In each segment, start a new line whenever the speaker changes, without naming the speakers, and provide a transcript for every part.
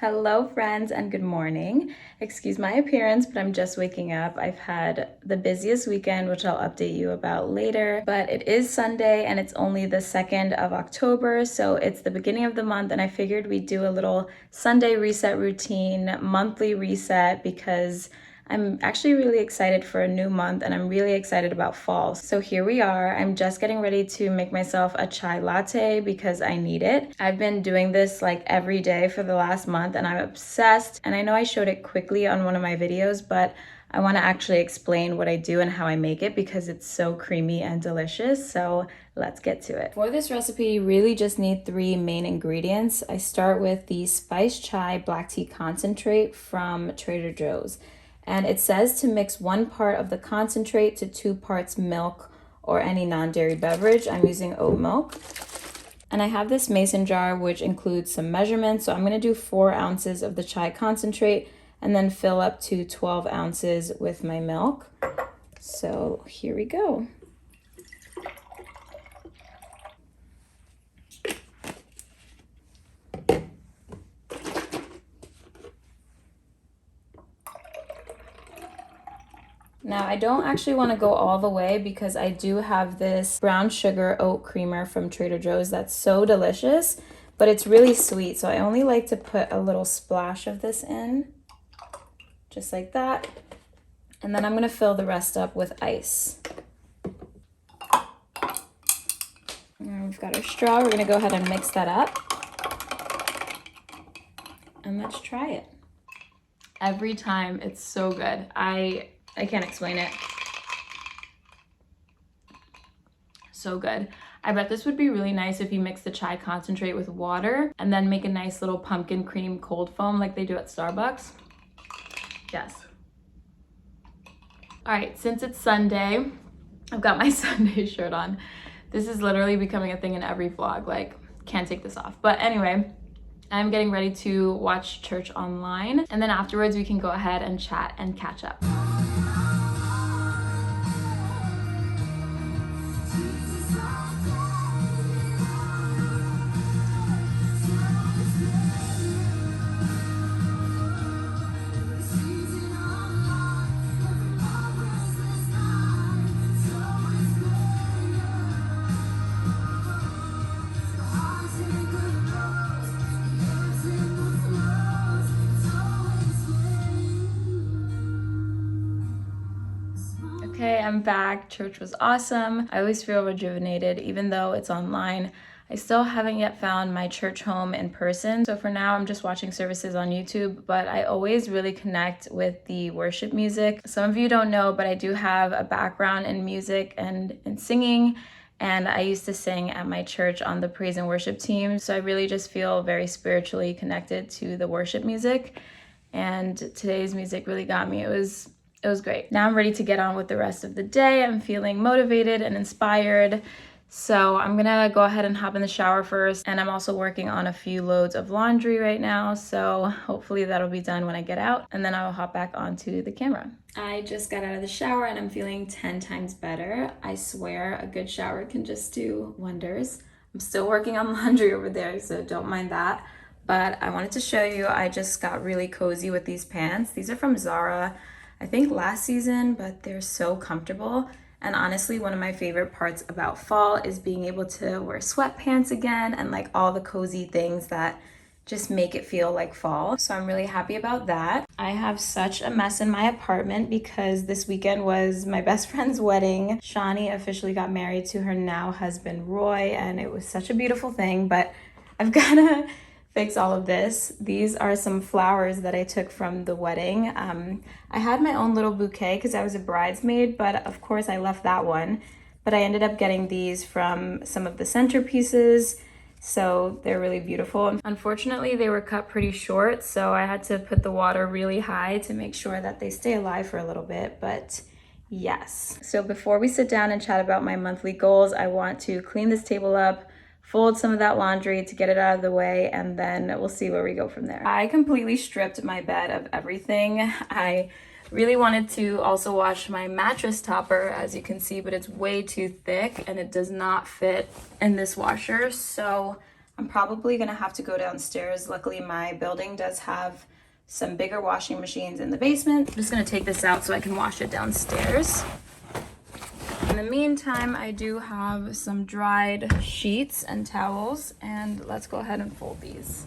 Hello friends and good morning. Excuse my appearance, but I'm just waking up. I've had the busiest weekend, which I'll update you about later, but it is Sunday and it's only the 2nd of October, so it's the beginning of the month and I figured we'd do a little Sunday reset routine, monthly reset, because I'm actually really excited for a new month and I'm really excited about fall. So here we are. I'm just getting ready to make myself a chai latte because I need it. I've been doing this like every day for the last month and I'm obsessed. And I know I showed it quickly on one of my videos, but I want to actually explain what I do and how I make it because it's so creamy and delicious. So let's get to it. For this recipe, you really just need 3 main ingredients. I start with the spiced chai black tea concentrate from Trader Joe's. And it says to mix 1 part of the concentrate to 2 parts milk or any non-dairy beverage. I'm using oat milk. And I have this mason jar which includes some measurements. So I'm going to do 4 ounces of the chai concentrate and then fill up to 12 ounces with my milk. So here we go. Now, I don't actually want to go all the way because I do have this brown sugar oat creamer from Trader Joe's that's so delicious, but it's really sweet. So I only like to put a little splash of this in, just like that. And then I'm going to fill the rest up with ice. And we've got our straw. We're going to go ahead and mix that up. And let's try it. Every time, it's so good. I can't explain it. So good. I bet this would be really nice if you mix the chai concentrate with water and then make a nice little pumpkin cream cold foam like they do at Starbucks. Yes. All right, since it's Sunday, I've got my Sunday shirt on. This is literally becoming a thing in every vlog. Like, can't take this off. But anyway, I'm getting ready to watch church online. And then afterwards, we can go ahead and chat and catch up. Okay, I'm back. Church was awesome. I always feel rejuvenated, even though it's online. I still haven't yet found my church home in person. So for now, I'm just watching services on YouTube, but I always really connect with the worship music. Some of you don't know, but I do have a background in music and in singing. And I used to sing at my church on the praise and worship team. So I really just feel very spiritually connected to the worship music. And today's music really got me. It was great. Now I'm ready to get on with the rest of the day. I'm feeling motivated and inspired. So I'm gonna go ahead and hop in the shower first. And I'm also working on a few loads of laundry right now. So hopefully that'll be done when I get out. And then I'll hop back onto the camera. I just got out of the shower and I'm feeling 10 times better. I swear a good shower can just do wonders. I'm still working on laundry over there, so don't mind that. But I wanted to show you, I just got really cozy with these pants. These are from Zara. I think last season, but they're so comfortable. And honestly, one of my favorite parts about fall is being able to wear sweatpants again and like all the cozy things that just make it feel like fall. So I'm really happy about that. I have such a mess in my apartment because this weekend was my best friend's wedding. Shani officially got married to her now husband, Roy, and it was such a beautiful thing, but I've gotta fix all of this. These are some flowers that I took from the wedding. I had my own little bouquet because I was a bridesmaid, but of course I left that one. But I ended up getting these from some of the centerpieces, so they're really beautiful. Unfortunately, they were cut pretty short, so I had to put the water really high to make sure that they stay alive for a little bit, but yes. So before we sit down and chat about my monthly goals, I want to clean this table up, fold some of that laundry to get it out of the way, and then we'll see where we go from there. I completely stripped my bed of everything. I really wanted to also wash my mattress topper, as you can see, but it's way too thick and it does not fit in this washer. So I'm probably gonna have to go downstairs. Luckily, my building does have some bigger washing machines in the basement. I'm just gonna take this out so I can wash it downstairs. In the meantime, I do have some dried sheets and towels, and let's go ahead and fold these.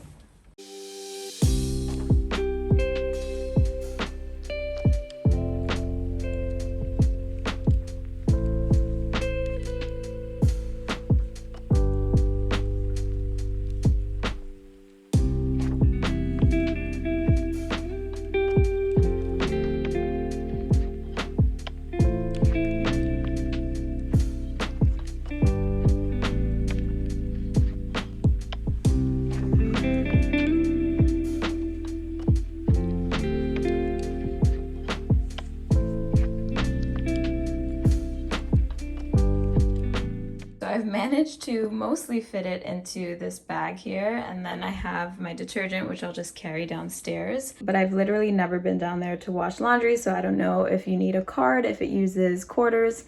I've managed to mostly fit it into this bag here, and then I have my detergent, which I'll just carry downstairs. But I've literally never been down there to wash laundry, so I don't know if you need a card, if it uses quarters.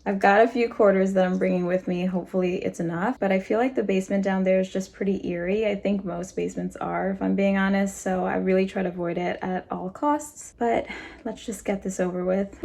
I've got a few quarters that I'm bringing with me. Hopefully it's enough, but I feel like the basement down there is just pretty eerie. I think most basements are, if I'm being honest, so I really try to avoid it at all costs. But let's just get this over with.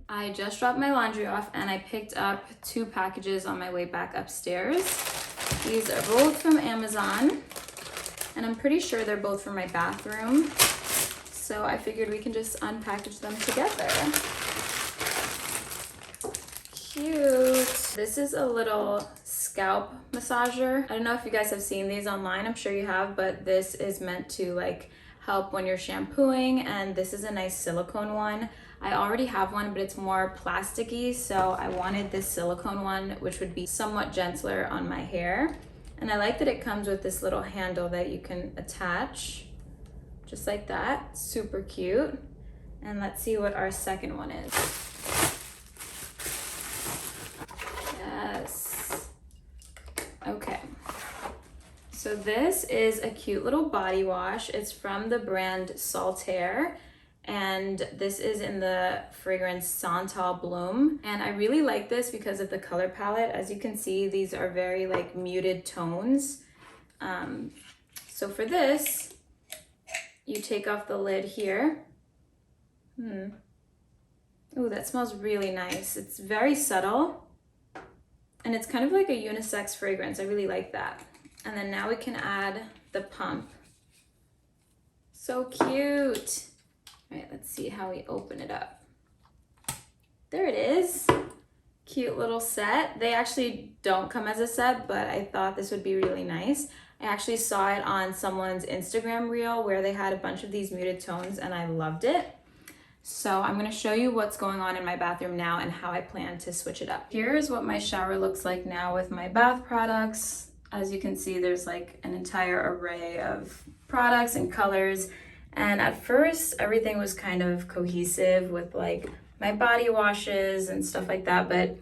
I just dropped my laundry off and I picked up 2 packages on my way back upstairs. These are both from Amazon, and I'm pretty sure they're both for my bathroom. So I figured we can just unpackage them together. Cute. This is a little scalp massager. I don't know if you guys have seen these online. I'm sure you have, but this is meant to like help when you're shampooing, and this is a nice silicone one. I already have one, but it's more plasticky, so I wanted this silicone one, which would be somewhat gentler on my hair. And I like that it comes with this little handle that you can attach, just like that. Super cute. And let's see what our second one is. Yes. Okay. So this is a cute little body wash. It's from the brand Saltaire, and this is in the fragrance Santal Bloom. And I really like this because of the color palette. As you can see, these are very like muted tones. So for this, you take off the lid here. Ooh, that smells really nice. It's very subtle, and it's kind of like a unisex fragrance. I really like that. And then now we can add the pump. So cute. All right, let's see how we open it up. There it is. Cute little set. They actually don't come as a set, but I thought this would be really nice. I actually saw it on someone's Instagram reel where they had a bunch of these muted tones, and I loved it. So I'm gonna show you what's going on in my bathroom now and how I plan to switch it up. Here's what my shower looks like now with my bath products. As you can see, there's like an entire array of products and colors. And at first, everything was kind of cohesive with like my body washes and stuff like that. But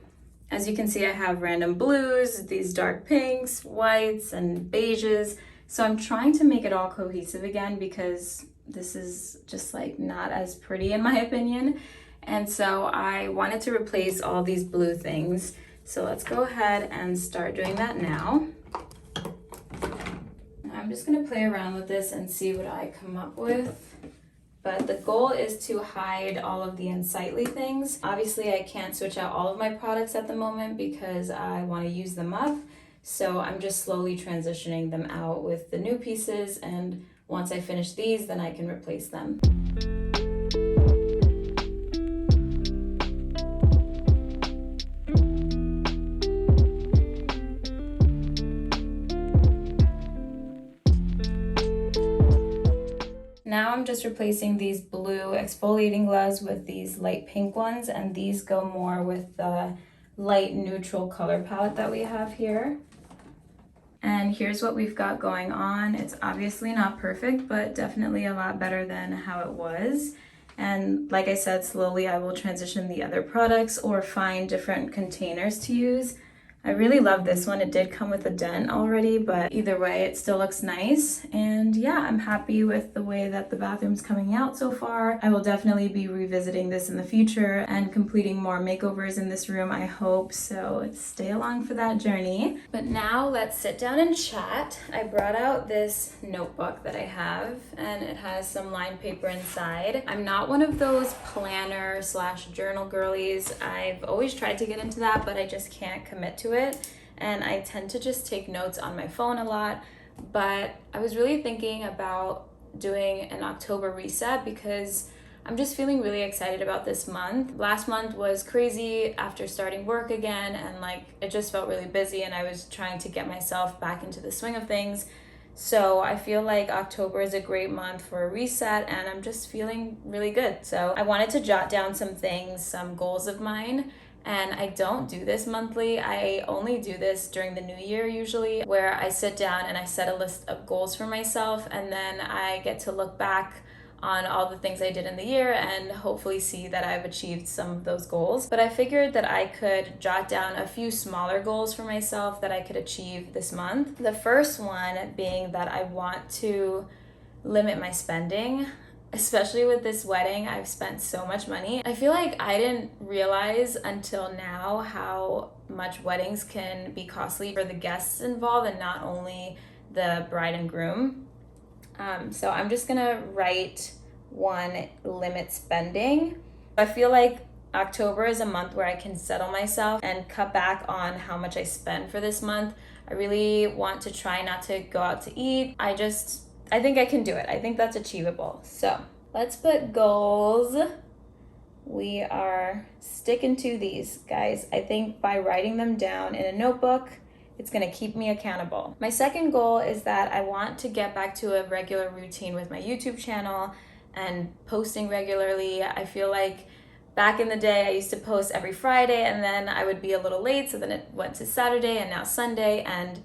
as you can see, I have random blues, these dark pinks, whites, and beiges. So I'm trying to make it all cohesive again because this is just like not as pretty in my opinion. And so I wanted to replace all these blue things. So let's go ahead and start doing that now. I'm just gonna play around with this and see what I come up with. But the goal is to hide all of the unsightly things. Obviously, I can't switch out all of my products at the moment because I wanna use them up. So I'm just slowly transitioning them out with the new pieces, and once I finish these, then I can replace them. Now I'm just replacing these blue exfoliating gloves with these light pink ones, and these go more with the light neutral color palette that we have here. And here's what we've got going on. It's obviously not perfect, but definitely a lot better than how it was. And like I said, slowly I will transition the other products or find different containers to use. I really love this one. It did come with a dent already, but either way, it still looks nice. And yeah, I'm happy with the way that the bathroom's coming out so far. I will definitely be revisiting this in the future and completing more makeovers in this room, I hope. So stay along for that journey. But now let's sit down and chat. I brought out this notebook that I have, and it has some lined paper inside. I'm not one of those planner / journal girlies. I've always tried to get into that, but I just can't commit to it, and I tend to just take notes on my phone a lot. But I was really thinking about doing an October reset because I'm just feeling really excited about this month. Last month was crazy after starting work again, and like it just felt really busy, and I was trying to get myself back into the swing of things. So I feel like October is a great month for a reset, and I'm just feeling really good. So I wanted to jot down some things, some goals of mine. And I don't do this monthly. I only do this during the new year usually, where I sit down and I set a list of goals for myself, and then I get to look back on all the things I did in the year and hopefully see that I've achieved some of those goals. But I figured that I could jot down a few smaller goals for myself that I could achieve this month. The first one being that I want to limit my spending. Especially with this wedding, I've spent so much money. I feel like I didn't realize until now how much weddings can be costly for the guests involved and not only the bride and groom. So I'm just gonna write one, limit spending. I feel like October is a month where I can settle myself and cut back on how much I spend for this month. I really want to try not to go out to eat. I think I can do it. I think that's achievable. So let's put goals. We are sticking to these, guys. I think by writing them down in a notebook, it's gonna keep me accountable. My second goal is that I want to get back to a regular routine with my YouTube channel and posting regularly. I feel like back in the day, I used to post every Friday, and then I would be a little late, so then it went to Saturday and now Sunday, and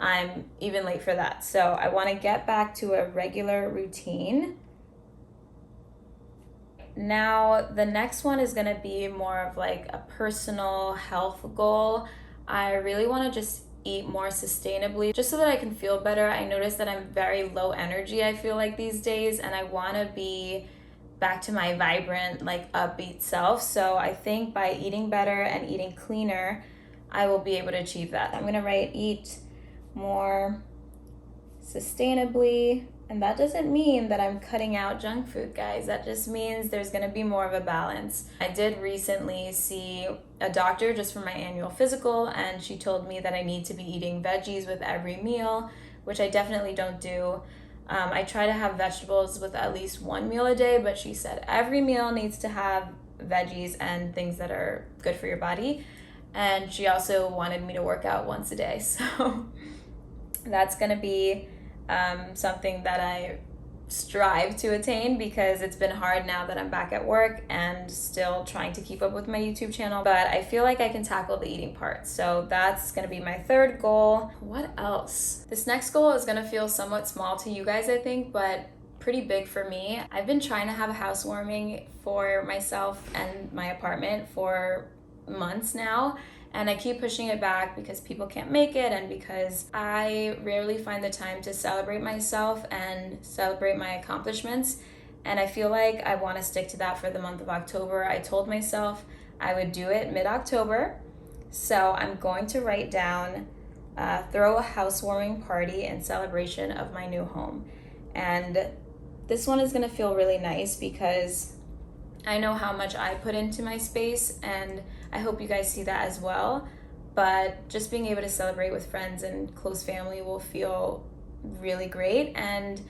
I'm even late for that. So I want to get back to a regular routine. Now, the next one is going to be more of like a personal health goal. I really want to just eat more sustainably just so that I can feel better. I notice that I'm very low energy, I feel like these days, and I want to be back to my vibrant, like upbeat self. So I think by eating better and eating cleaner, I will be able to achieve that. I'm going to write eat more sustainably, and that doesn't mean that I'm cutting out junk food, guys. That just means there's going to be more of a balance. I did recently see a doctor just for my annual physical, and she told me that I need to be eating veggies with every meal, which I definitely don't do. I try to have vegetables with at least one meal a day, but she said every meal needs to have veggies and things that are good for your body. And she also wanted me to work out once a day. So that's going to be something that I strive to attain, because it's been hard now that I'm back at work and still trying to keep up with my YouTube channel. But I feel like I can tackle the eating part. So that's going to be my third goal. What else? This next goal is going to feel somewhat small to you guys, I think, but pretty big for me. I've been trying to have a housewarming for myself and my apartment for months now, and I keep pushing it back because people can't make it and because I rarely find the time to celebrate myself and celebrate my accomplishments. And I feel like I want to stick to that for the month of October. I told myself I would do it mid-October, so I'm going to write down throw a housewarming party in celebration of my new home. And this one is going to feel really nice because I know how much I put into my space, and I hope you guys see that as well. But just being able to celebrate with friends and close family will feel really great. And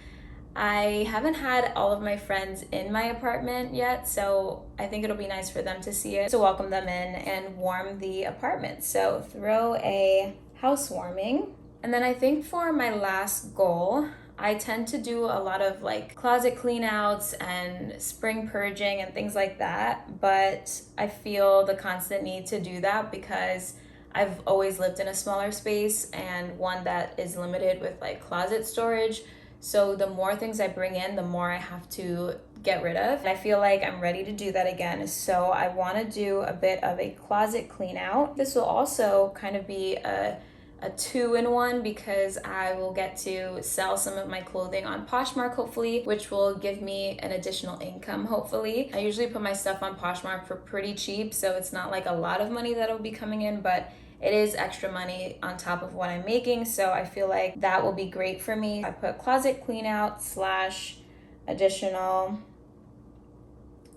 I haven't had all of my friends in my apartment yet, so I think it'll be nice for them to see it, to welcome them in and warm the apartment. So throw a housewarming. And then I think for my last goal, I tend to do a lot of like closet clean outs and spring purging and things like that, but I feel the constant need to do that because I've always lived in a smaller space and one that is limited with like closet storage. So the more things I bring in, the more I have to get rid of. And I feel like I'm ready to do that again. So I want to do a bit of a closet clean out. This will also kind of be a two-in-one because I will get to sell some of my clothing on Poshmark hopefully, which will give me an additional income hopefully. I usually put my stuff on Poshmark for pretty cheap, so it's not like a lot of money that'll be coming in, but it is extra money on top of what I'm making, so I feel like that will be great for me. I put closet clean out / additional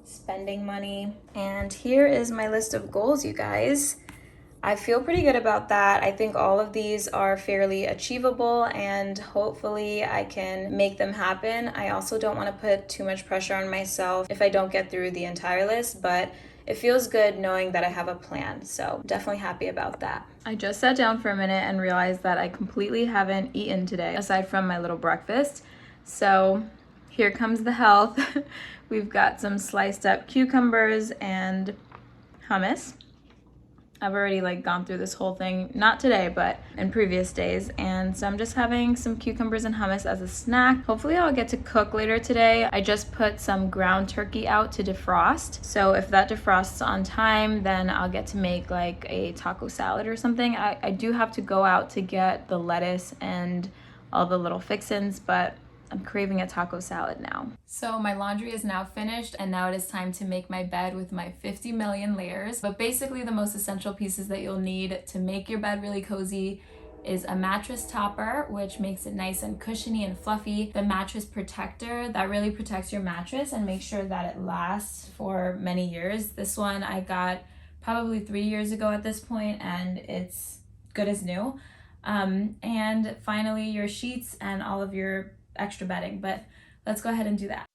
spending money. And here is my list of goals, you guys. I feel pretty good about that. I think all of these are fairly achievable and hopefully I can make them happen. I also don't want to put too much pressure on myself if I don't get through the entire list, but it feels good knowing that I have a plan. So definitely happy about that. I just sat down for a minute and realized that I completely haven't eaten today aside from my little breakfast. So here comes the health. We've got some sliced up cucumbers and hummus. I've already like gone through this whole thing, not today, but in previous days. And so I'm just having some cucumbers and hummus as a snack. Hopefully I'll get to cook later today. I just put some ground turkey out to defrost. So if that defrosts on time, then I'll get to make like a taco salad or something. I do have to go out to get the lettuce and all the little fixins, but I'm craving a taco salad now. So my laundry is now finished and now it is time to make my bed with my 50 million layers. But basically the most essential pieces that you'll need to make your bed really cozy is a mattress topper, which makes it nice and cushiony and fluffy. The mattress protector, that really protects your mattress and makes sure that it lasts for many years. This one I got probably 3 years ago at this point and it's good as new. And finally your sheets and all of your extra bedding, but let's go ahead and do that.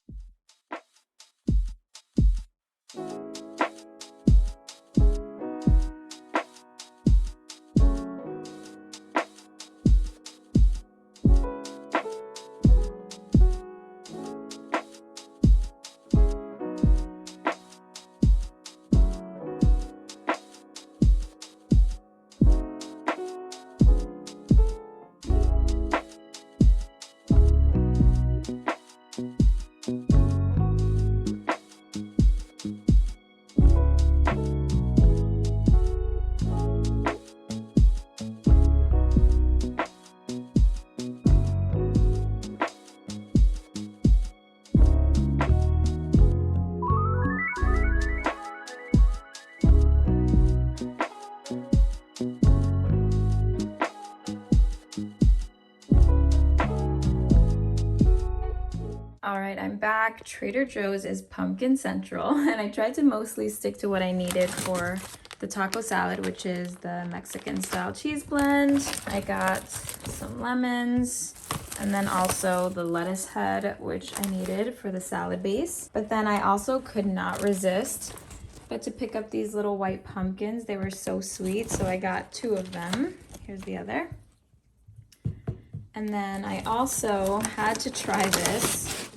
All right, I'm back. Trader Joe's is pumpkin central, and I tried to mostly stick to what I needed for the taco salad, which is the Mexican style cheese blend. I got some lemons, and then also the lettuce head, which I needed for the salad base. But then I also could not resist but to pick up these little white pumpkins. They were so sweet, so I got 2 of them. Here's the other. And then I also had to try this.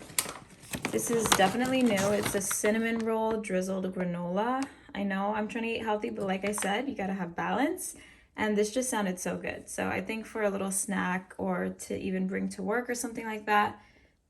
This is definitely new. It's a cinnamon roll drizzled granola. I know I'm trying to eat healthy, but like I said, you gotta have balance. And this just sounded so good. So I think for a little snack or to even bring to work or something like that,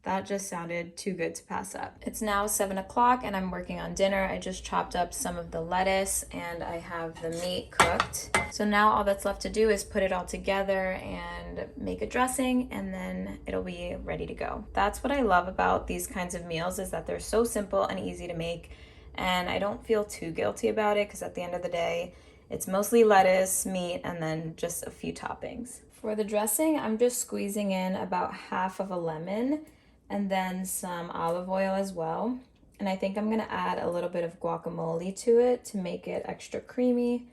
that just sounded too good to pass up. It's now 7 o'clock and I'm working on dinner. I just chopped up some of the lettuce and I have the meat cooked. So now all that's left to do is put it all together and make a dressing, and then it'll be ready to go. That's what I love about these kinds of meals, is that they're so simple and easy to make, and I don't feel too guilty about it because at the end of the day, it's mostly lettuce, meat, and then just a few toppings. For the dressing, I'm just squeezing in about half of a lemon and then some olive oil as well. And I think I'm gonna add a little bit of guacamole to it to make it extra creamy,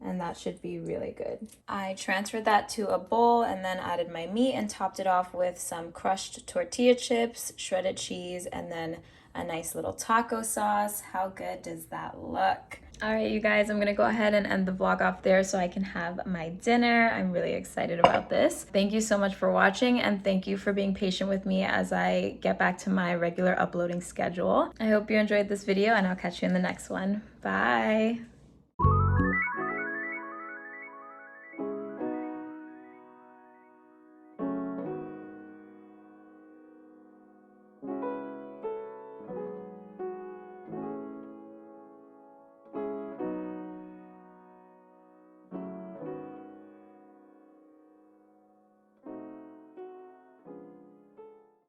and that should be really good. I transferred that to a bowl and then added my meat and topped it off with some crushed tortilla chips, shredded cheese, and then a nice little taco sauce. How good does that look? All right, you guys, I'm gonna go ahead and end the vlog off there so I can have my dinner. I'm really excited about this. Thank you so much for watching, and thank you for being patient with me as I get back to my regular uploading schedule. I hope you enjoyed this video, and I'll catch you in the next one. Bye.